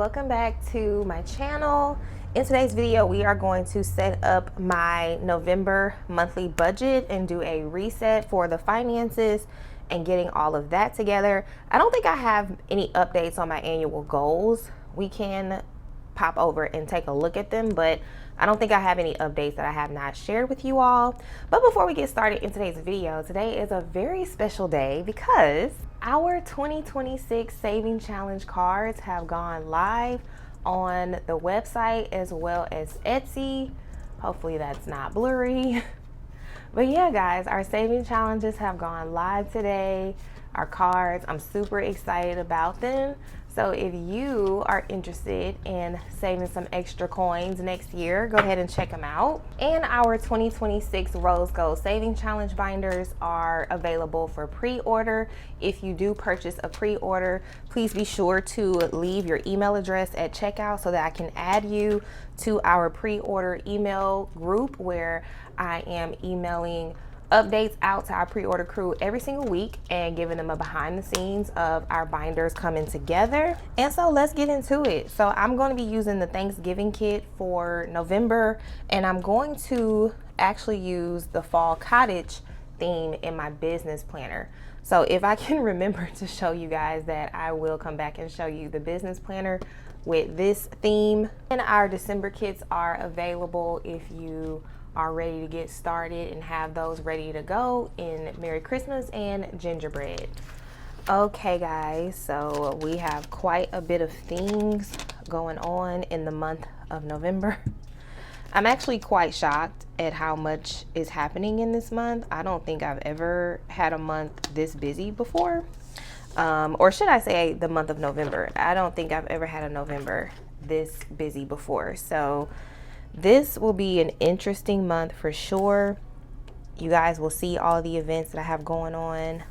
welcome back to my channel. In today's video, we are going to set up my November monthly budget and do a reset for the finances and getting all of that together. I don't think I have any updates on my annual goals. We can pop over and take a look at them, but I don't think I have any updates that I have not shared with you all. But before we get started in today's video, today is a very special day because our 2026 Saving Challenge cards have gone live on the website as well as Etsy. Hopefully that's not blurry. But yeah, guys, our saving challenges have gone live today. Our cards, I'm super excited about them. So if you are interested in saving some extra coins next year, go ahead and check them out. And our 2026 Rose Gold Saving Challenge binders are available for pre-order. If you do purchase a pre-order, please be sure to leave your email address at checkout so that I can add you to our pre-order email group where I am emailing updates out to our pre-order crew every single week and giving them a behind the scenes of our binders coming together. And so let's get into it. So I'm going to be using the Thanksgiving kit for November, and I'm going to actually use the fall cottage theme in my business planner. So if I can remember to show you guys that, I will come back and show you the business planner with this theme. And our December kits are available if you are ready to get started and have those ready to go in Merry Christmas and gingerbread. Okay guys, so we have quite a bit of things going on in the month of November. I'm actually quite shocked at how much is happening in this month. I don't think I've ever had a month this busy before. Or should I say the month of November. I don't think I've ever had a November this busy before. So this will be an interesting month for sure. You guys will see all the events that I have going on.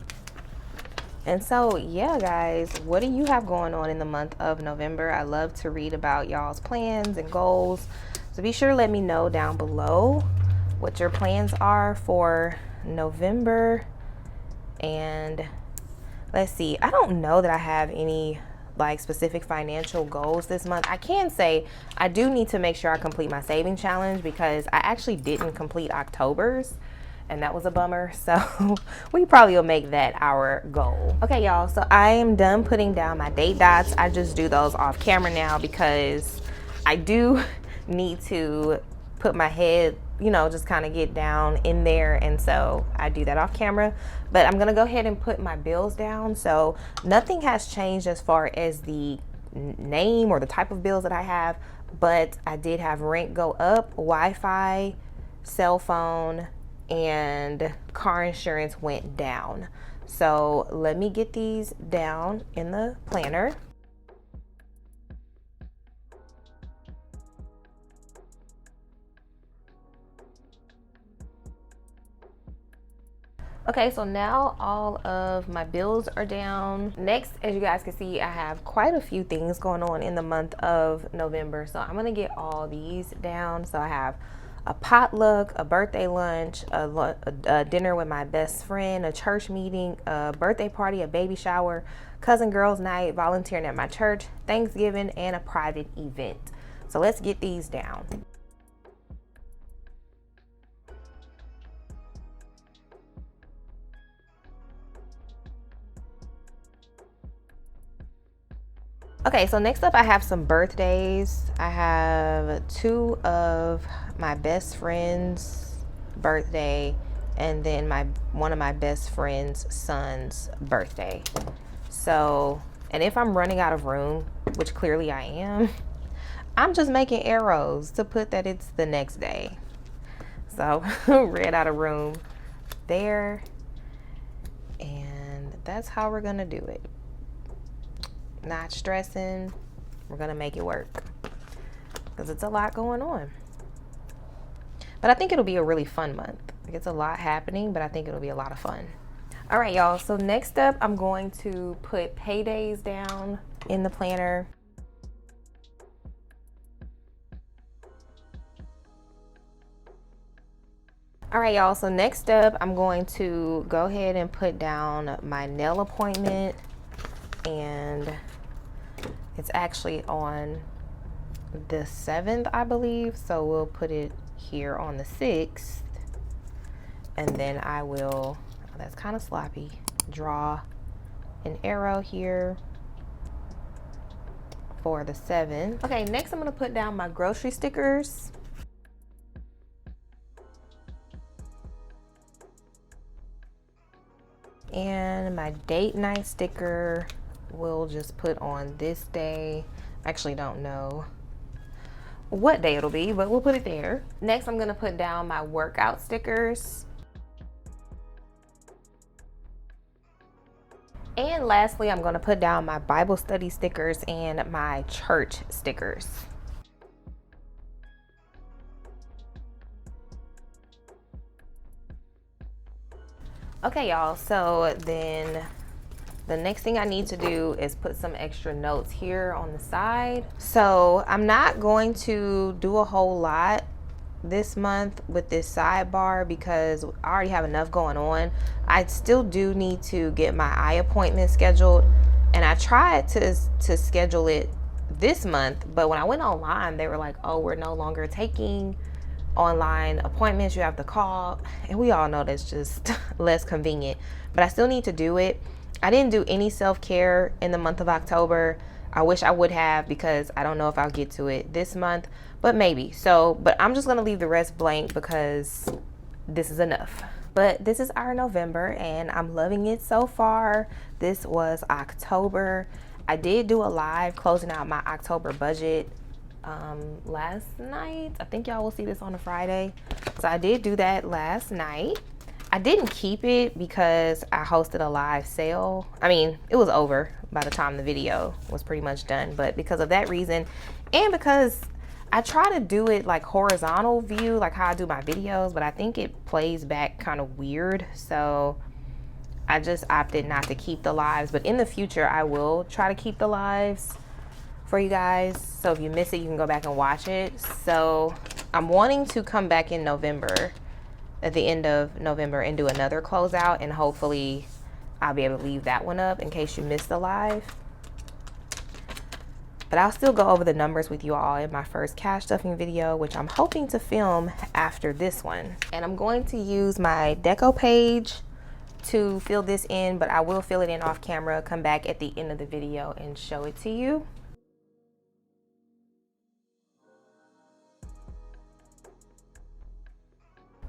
And so, yeah, guys, what do you have going on in the month of November? I love to read about y'all's plans and goals. So be sure to let me know down below what your plans are for November. And let's see, I don't know that I have any like specific financial goals this month. I can say I do need to make sure I complete my saving challenge because I actually didn't complete October's, and that was a bummer. So we probably will make that our goal. Okay, y'all, so I am done putting down my date dots. I just do those off camera now because I do need to put my head, you know, just kind of get down in there, and so I do that off camera. But I'm gonna go ahead and put my bills down. So nothing has changed as far as the name or the type of bills that I have, but I did have rent go up, Wi-Fi, cell phone, and car insurance went down. So let me get these down in the planner. Okay, so now all of my bills are down. Next, as you guys can see, I have quite a few things going on in the month of November. So I'm gonna get all these down. So I have a potluck, a birthday lunch, a dinner with my best friend, a church meeting, a birthday party, a baby shower, cousin girls night, volunteering at my church, Thanksgiving, and a private event. So let's get these down. Okay, so next up I have some birthdays. I have two of my best friends' birthday and then one of my best friend's son's birthday. So, and if I'm running out of room, which clearly I am, I'm just making arrows to put that it's the next day. So ran out of room there, and that's how we're gonna do it. Not stressing, we're gonna make it work because it's a lot going on. But I think it'll be a really fun month. It's a lot happening, but I think it'll be a lot of fun. All right, y'all, so next up I'm going to put paydays down in the planner. All right, y'all, so next up I'm going to go ahead and put down my nail appointment, and It's actually on the 7th, I believe. So we'll put it here on the 6th. And then I will, oh, that's kind of sloppy, draw an arrow here for the 7th. Okay, next I'm gonna put down my grocery stickers. And my date night sticker, we'll just put on this day. I actually don't know what day it'll be, but we'll put it there. Next, I'm gonna put down my workout stickers. And lastly, I'm gonna put down my Bible study stickers and my church stickers. Okay, y'all, so then the next thing I need to do is put some extra notes here on the side. So I'm not going to do a whole lot this month with this sidebar because I already have enough going on. I still do need to get my eye appointment scheduled, and I tried to schedule it this month, but when I went online, they were like, oh, we're no longer taking online appointments, you have to call, and we all know that's just less convenient, but I still need to do it. I didn't do any self-care in the month of October. I wish I would have, because I don't know if I'll get to it this month, but maybe. So, but I'm just gonna leave the rest blank because this is enough. But this is our November and I'm loving it so far. This was October. I did do a live closing out my October budget last night. I think y'all will see this on a Friday. So I did do that last night. I didn't keep it because I hosted a live sale. I mean, it was over by the time the video was pretty much done, but because of that reason, and because I try to do it like horizontal view, like how I do my videos, but I think it plays back kind of weird. So I just opted not to keep the lives, but in the future, I will try to keep the lives for you guys. So if you miss it, you can go back and watch it. So I'm wanting to come back in November, at the end of November, and do another closeout, and hopefully I'll be able to leave that one up in case you missed the live. But I'll still go over the numbers with you all in my first cash stuffing video, which I'm hoping to film after this one. And I'm going to use my deco page to fill this in, but I will fill it in off camera, come back at the end of the video and show it to you.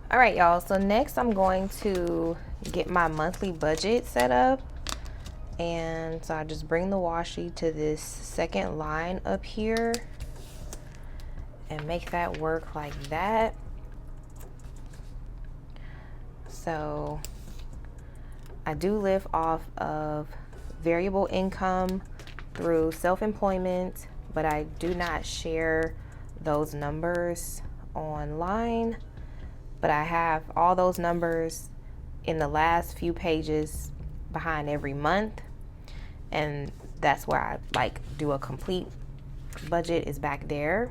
All right, y'all, so next I'm going to get my monthly budget set up. And so I just bring the washi to this second line up here and make that work like that. So I do live off of variable income through self-employment, but I do not share those numbers online. But I have all those numbers in the last few pages behind every month, and that's where I like do a complete budget, is back there.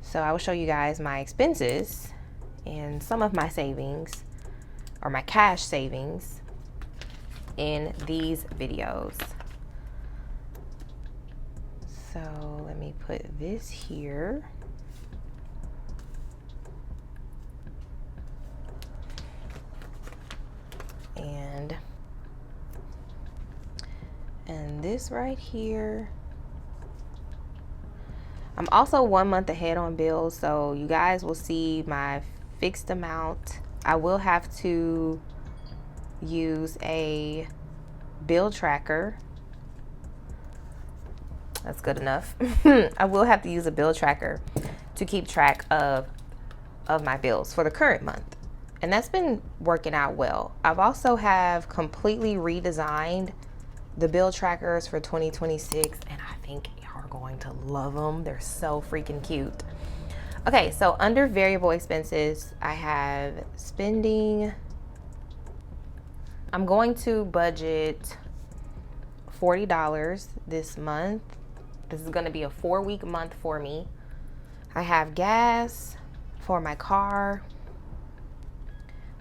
So I will show you guys my expenses and some of my savings, or my cash savings, in these videos. So let me put this here. And this right here. I'm also 1 month ahead on bills, so you guys will see my fixed amount. I will have to use a bill tracker. That's good enough. I will have to use a bill tracker to keep track of my bills for the current month. And that's been working out well. I've also have completely redesigned the bill trackers for 2026, and I think y'all are going to love them. They're so freaking cute. Okay, so under variable expenses, I have spending. I'm going to budget $40 this month. This is going to be a 4-week month for me. I have gas for my car.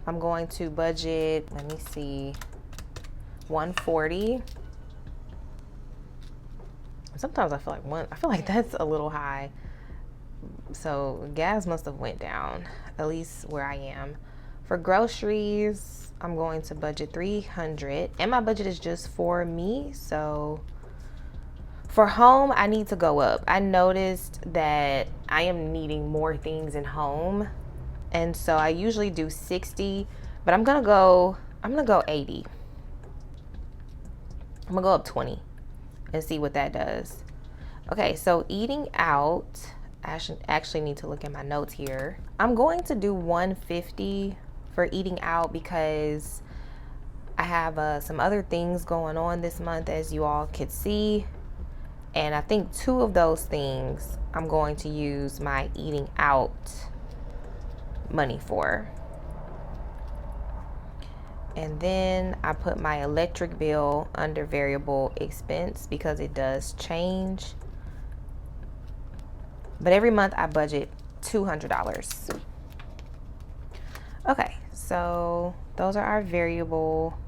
I'm going to budget, let me see, $140. Sometimes I feel like that's a little high. So gas must have went down, at least where I am. For groceries, I'm going to budget $300, and my budget is just for me. So for home, I need to go up. I noticed that I am needing more things in home, and so I usually do 60, but I'm gonna go 80. I'm gonna go up 20 and see what that does. Okay, so eating out, I actually need to look at my notes here. I'm going to do 150 for eating out because I have some other things going on this month, as you all could see. And I think 2 of those things I'm going to use my eating out money for. And then I put my electric bill under variable expense because it does change. But every month I budget $200. Okay, so those are our variable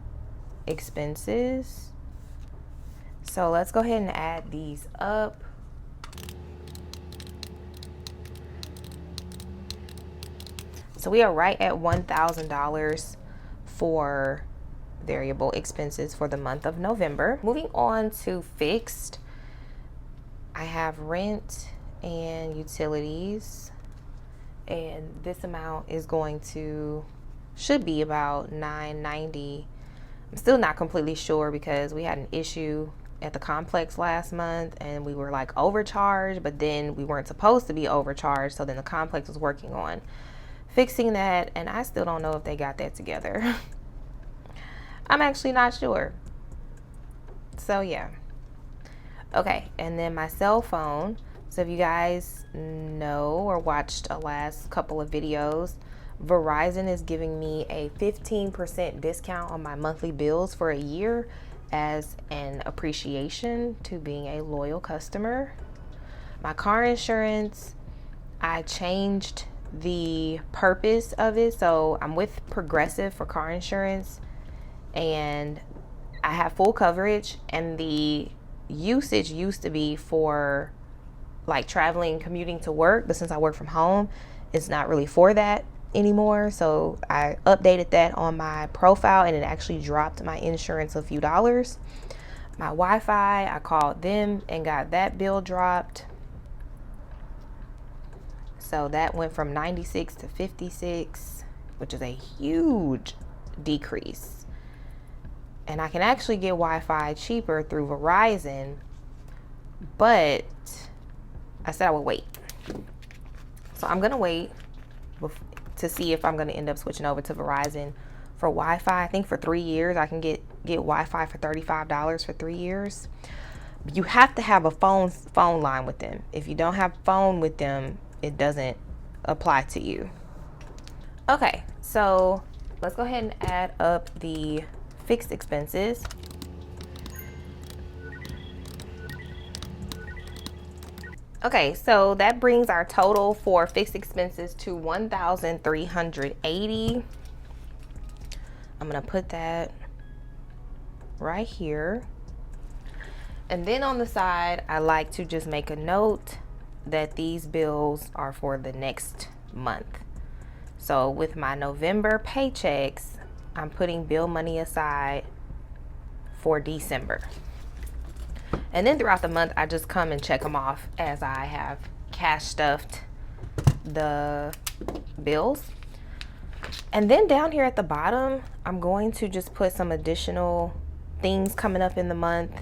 expenses. So let's go ahead and add these up. So we are right at $1,000 for variable expenses for the month of November. Moving on to fixed, I have rent and utilities, and this amount is should be about $990. I'm still not completely sure because we had an issue at the complex last month and we were like overcharged, but then we weren't supposed to be overcharged, so then the complex was working on fixing that, and I still don't know if they got that together. I'm actually not sure. So yeah. Okay, and then my cell phone. So if you guys know or watched the last couple of videos, Verizon is giving me a 15% discount on my monthly bills for a year as an appreciation to being a loyal customer. My car insurance, I changed the purpose of it. So I'm with Progressive for car insurance, and I have full coverage, and the usage used to be for like traveling, commuting to work, but since I work from home, it's not really for that anymore. So I updated that on my profile, and it actually dropped my insurance a few dollars. My Wi-Fi, I called them and got that bill dropped. So that went from 96 to 56, which is a huge decrease. And I can actually get Wi-Fi cheaper through Verizon, but I said I would wait. So I'm gonna wait to see if I'm gonna end up switching over to Verizon for Wi-Fi. I think for 3 years I can get Wi-Fi for $35 for 3 years. But you have to have a phone line with them. If you don't have phone with them, it doesn't apply to you. Okay, so let's go ahead and add up the fixed expenses. Okay, so that brings our total for fixed expenses to $1,380. I'm gonna put that right here. And then on the side, I like to just make a note that these bills are for the next month. So with my November paychecks, I'm putting bill money aside for December. And then throughout the month, I just come and check them off as I have cash stuffed the bills. And then down here at the bottom, I'm going to just put some additional things coming up in the month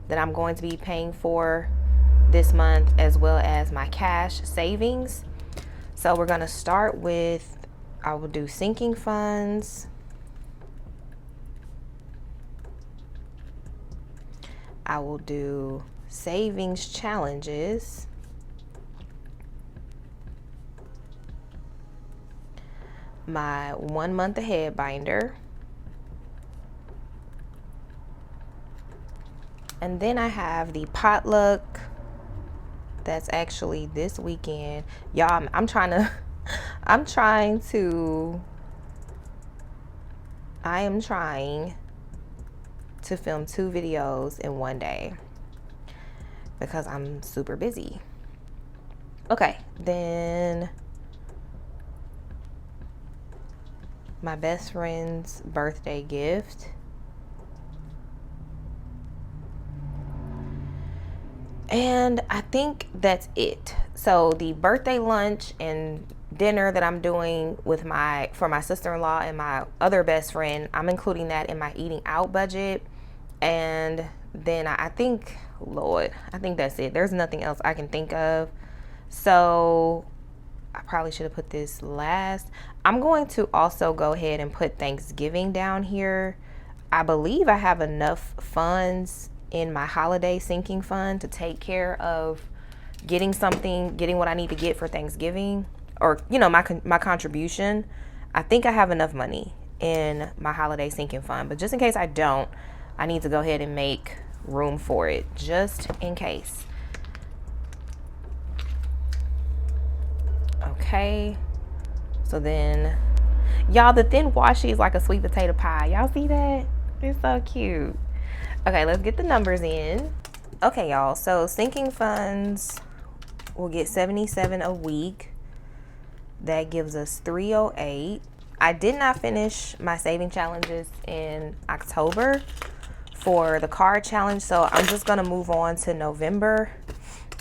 that I'm going to be paying for this month, as well as my cash savings. So we're going to start with, I will do sinking funds. I will do savings challenges. My 1 month ahead binder. And then I have the potluck. That's actually this weekend. Y'all, I'm trying to film 2 videos in one day. because I'm super busy. Okay, then my best friend's birthday gift. And I think that's it. So the birthday lunch and dinner that I'm doing with for my sister-in-law and my other best friend, I'm including that in my eating out budget. And then I think, Lord, I think that's it. There's nothing else I can think of. So I probably should have put this last. I'm going to also go ahead and put Thanksgiving down here. I believe I have enough funds in my holiday sinking fund to take care of getting what I need to get for Thanksgiving, or my contribution. I think I have enough money in my holiday sinking fund, but just in case I don't, I need to go ahead and make room for it, just in case. Okay, so then, y'all, the thin washi is like a sweet potato pie. Y'all see that? It's so cute. Okay, let's get the numbers in. Okay, y'all, so sinking funds will get $77 a week. That gives us $308. I did not finish my saving challenges in October for the card challenge, so I'm just gonna move on to November.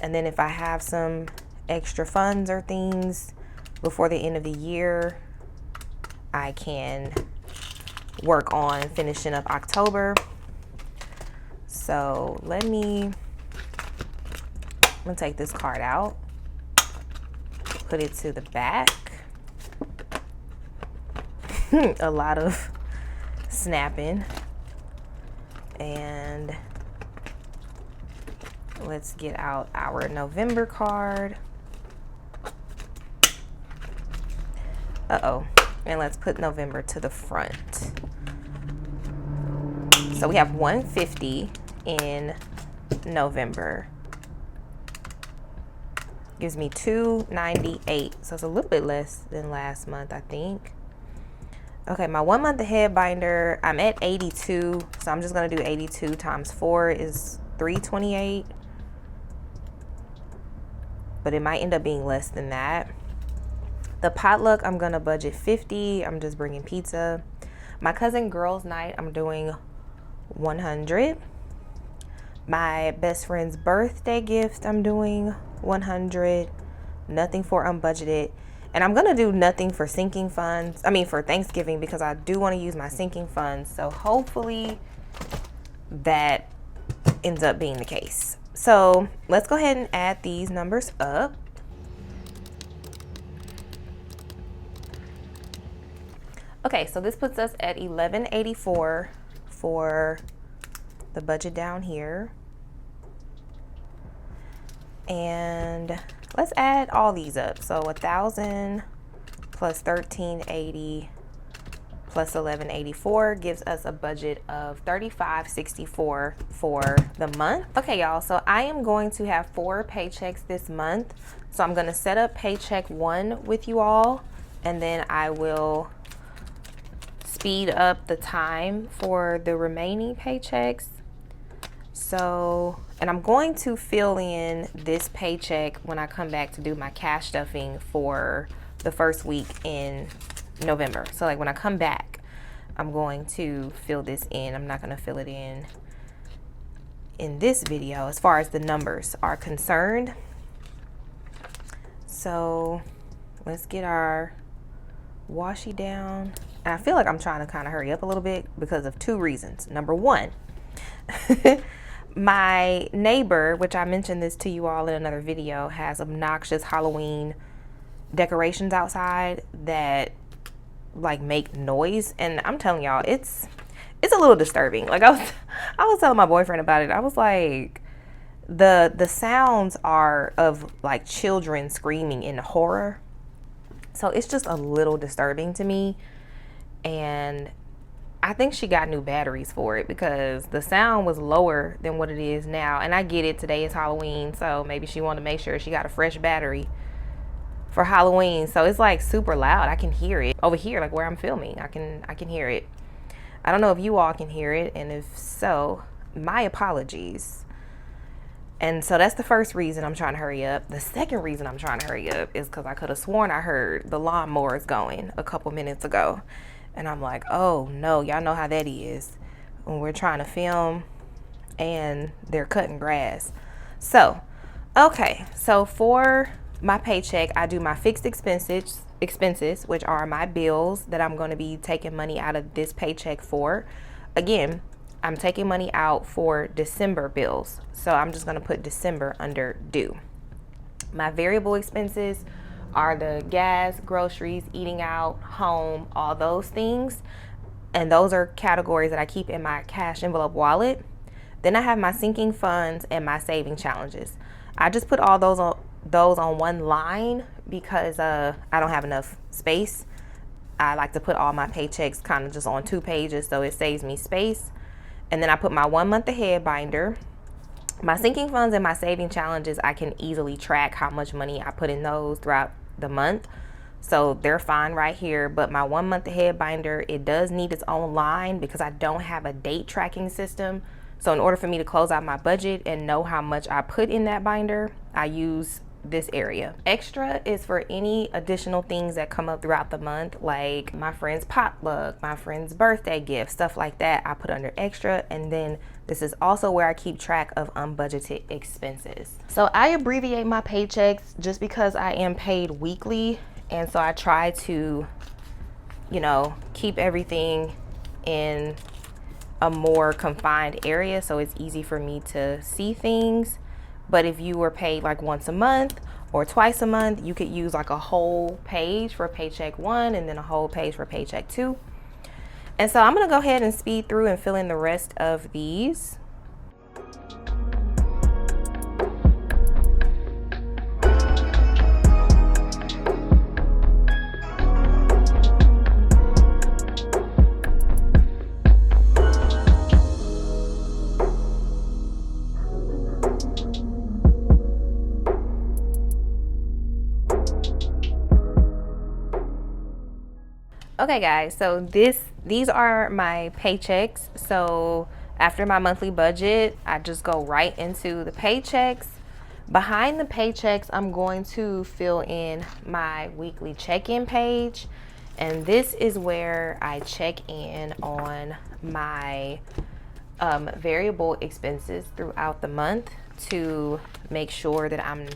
And then if I have some extra funds or things before the end of the year, I can work on finishing up October. So I'm gonna take this card out, put it to the back. A lot of snapping. And let's get out our November card. And let's put November to the front. So we have $150 in November. Gives me $298. So it's a little bit less than last month, I think. Okay, my 1 month ahead binder, I'm at 82. So I'm just gonna do 82 times 4 is $328. But it might end up being less than that. The potluck, I'm gonna budget 50. I'm just bringing pizza. My cousin girls night, I'm doing 100. My best friend's birthday gift, I'm doing 100. Nothing for unbudgeted. And I'm gonna do nothing for sinking funds. For Thanksgiving, because I do want to use my sinking funds. So hopefully that ends up being the case. So let's go ahead and add these numbers up. Okay, so this puts us at $1184 for the budget down here. And let's add all these up. So 1,000 plus 1,380 plus 1,184 gives us a budget of $3,564 for the month. Okay, y'all, so I am going to have 4 paychecks this month. So I'm gonna set up paycheck 1 with you all, and then I will speed up the time for the remaining paychecks. So, and I'm going to fill in this paycheck when I come back to do my cash stuffing for the first week in November. So like when I come back, I'm going to fill this in. I'm not going to fill it in this video as far as the numbers are concerned. So let's get our washi down. And I feel like I'm trying to kind of hurry up a little bit because of 2 reasons. Number 1, my neighbor, which I mentioned this to you all in another video, has obnoxious Halloween decorations outside that like make noise. And I'm telling y'all, it's a little disturbing. Like I was telling my boyfriend about it. I was like, the sounds are of like children screaming in horror. So it's just a little disturbing to me. And I think she got new batteries for it because the sound was lower than what it is now. And I get it, today is Halloween, so maybe she wanted to make sure she got a fresh battery for Halloween. So it's like super loud. I can hear it over here, like where I'm filming. I can hear it. I don't know if you all can hear it, and if so, my apologies. And so that's the first reason I'm trying to hurry up. The second reason I'm trying to hurry up is because I could have sworn I heard the lawnmowers going a couple minutes ago. And I'm like, oh no, y'all know how that is when we're trying to film and they're cutting grass. So, okay, so for my paycheck, I do my fixed expenses, which are my bills that I'm going to be taking money out of this paycheck for. Again, I'm taking money out for December bills. So I'm just going to put December under due. My variable expenses are the gas, groceries, eating out, home, all those things. And those are categories that I keep in my cash envelope wallet. Then I have my sinking funds and my saving challenges. I just put all those on one line because I don't have enough space. I like to put all my paychecks kind of just on 2 pages so it saves me space. And then I put my 1 month ahead binder. My sinking funds and my saving challenges, I can easily track how much money I put in those throughout the month. So they're fine right here. But my 1 month ahead binder, it does need its own line because I don't have a date tracking system. So in order for me to close out my budget and know how much I put in that binder, I use this area. Extra is for any additional things that come up throughout the month, like my friend's potluck, my friend's birthday gift, stuff like that. I put under extra. And then this is also where I keep track of unbudgeted expenses. So I abbreviate my paychecks just because I am paid weekly. And so I try to, keep everything in a more confined area so it's easy for me to see things. But if you were paid like once a month or twice a month, you could use like a whole page for paycheck 1 and then a whole page for paycheck 2. And so I'm going to go ahead and speed through and fill in the rest of these. Okay guys, so these are my paychecks. So after my monthly budget, I just go right into the paychecks. Behind the paychecks, I'm going to fill in my weekly check-in page. And this is where I check in on my variable expenses throughout the month to make sure that I'm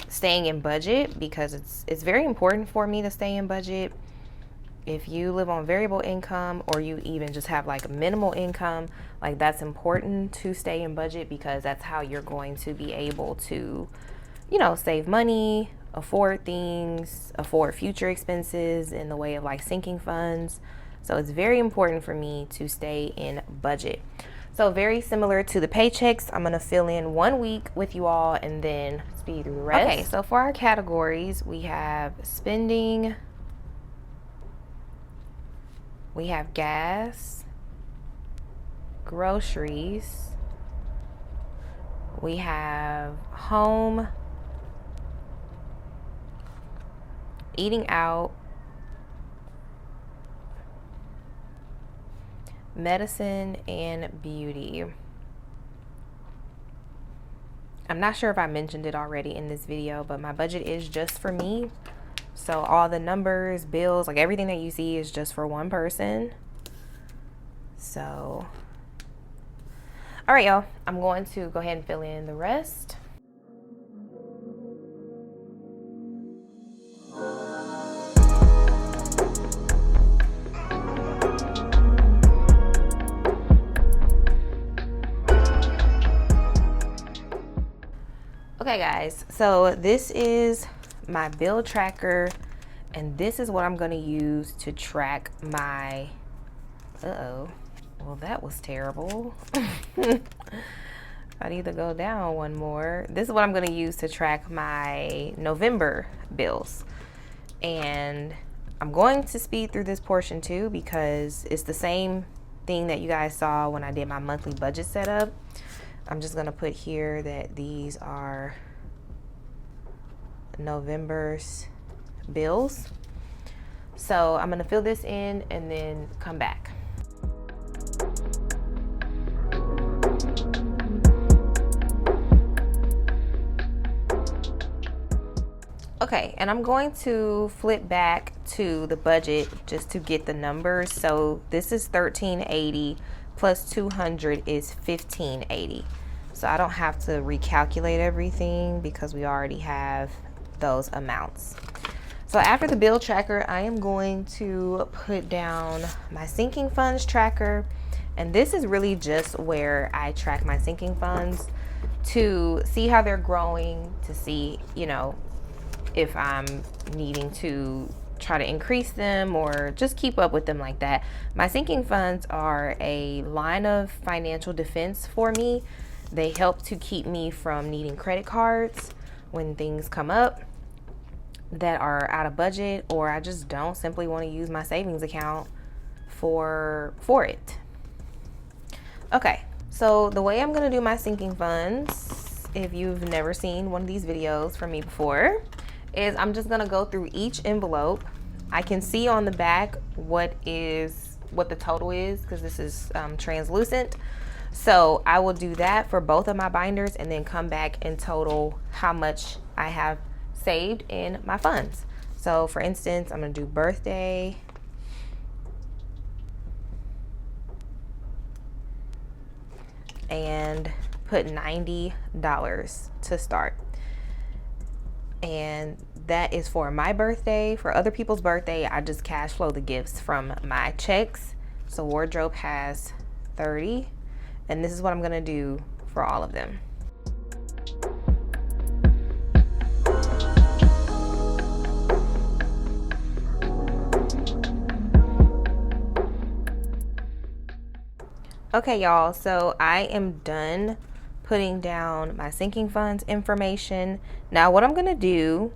staying in budget, because it's very important for me to stay in budget. If you live on variable income or you even just have like minimal income, like that's important to stay in budget, because that's how you're going to be able to, save money, afford things, afford future expenses in the way of like sinking funds. So it's very important for me to stay in budget. So very similar to the paychecks, I'm going to fill in 1 week with you all and then speed through the rest. Okay, so for our categories, we have spending, we have gas, groceries, we have home, eating out, medicine, and beauty. I'm not sure if I mentioned it already in this video, but my budget is just for me. So all the numbers, bills, like everything that you see is just for one person. So, all right, y'all, I'm going to go ahead and fill in the rest. Okay guys, so this is my bill tracker, and this is what I'm going to use to track my well, that was terrible. I'd either go down one more. This is what I'm going to use to track my November bills, and I'm going to speed through this portion too because it's the same thing that you guys saw when I did my monthly budget setup. I'm just going to put here that these are November's bills. So I'm going to fill this in and then come back. Okay, and I'm going to flip back to the budget just to get the numbers. So this is 1380 plus 200 is 1580. So I don't have to recalculate everything because we already have those amounts. So after the bill tracker, I am going to put down my sinking funds tracker. And this is really just where I track my sinking funds to see how they're growing, to see, you know, if I'm needing to try to increase them or just keep up with them like that. My sinking funds are a line of financial defense for me. They help to keep me from needing credit cards when things come up that are out of budget, or I just don't simply want to use my savings account for it. Okay, so the way I'm gonna do my sinking funds, if you've never seen one of these videos from me before, is I'm just gonna go through each envelope. I can see on the back what the total is because this is translucent. So I will do that for both of my binders and then come back and total how much I have saved in my funds. So for instance, I'm gonna do birthday, and put $90 to start. And that is for my birthday. For other people's birthday, I just cash flow the gifts from my checks. So wardrobe has 30, and this is what I'm gonna do for all of them. Okay, y'all, so I am done putting down my sinking funds information. Now what I'm gonna do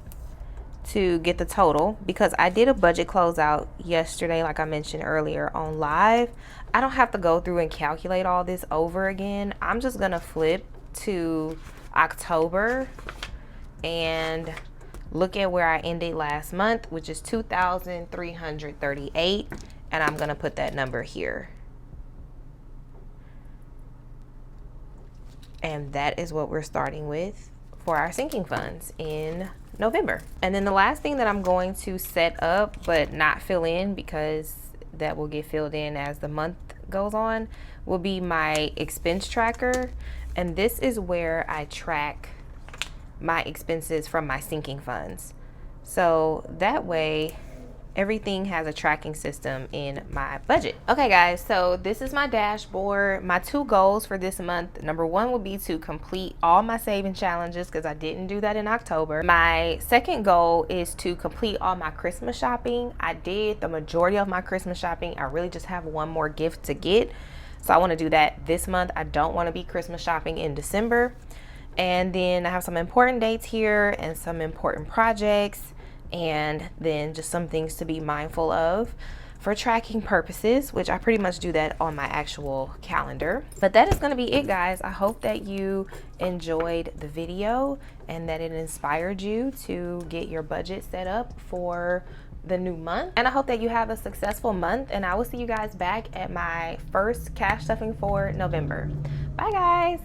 to get the total, because I did a budget closeout yesterday, like I mentioned earlier on live, I don't have to go through and calculate all this over again. I'm just gonna flip to October and look at where I ended last month, which is 2,338, and I'm gonna put that number here. And that is what we're starting with for our sinking funds in November. And then the last thing that I'm going to set up but not fill in, because that will get filled in as the month goes on, will be my expense tracker. And this is where I track my expenses from my sinking funds. So that way everything has a tracking system in my budget. Okay guys, so this is my dashboard. My 2 goals for this month, number 1 would be to complete all my saving challenges because I didn't do that in October. My second goal is to complete all my Christmas shopping. I did the majority of my Christmas shopping. I really just have one more gift to get. So I want to do that this month. I don't want to be Christmas shopping in December. And then I have some important dates here and some important projects, and then just some things to be mindful of for tracking purposes, which I pretty much do that on my actual calendar. But that is going to be it, guys. I hope that you enjoyed the video and that it inspired you to get your budget set up for the new month. And I hope that you have a successful month, and I will see you guys back at my first cash stuffing for November. Bye guys.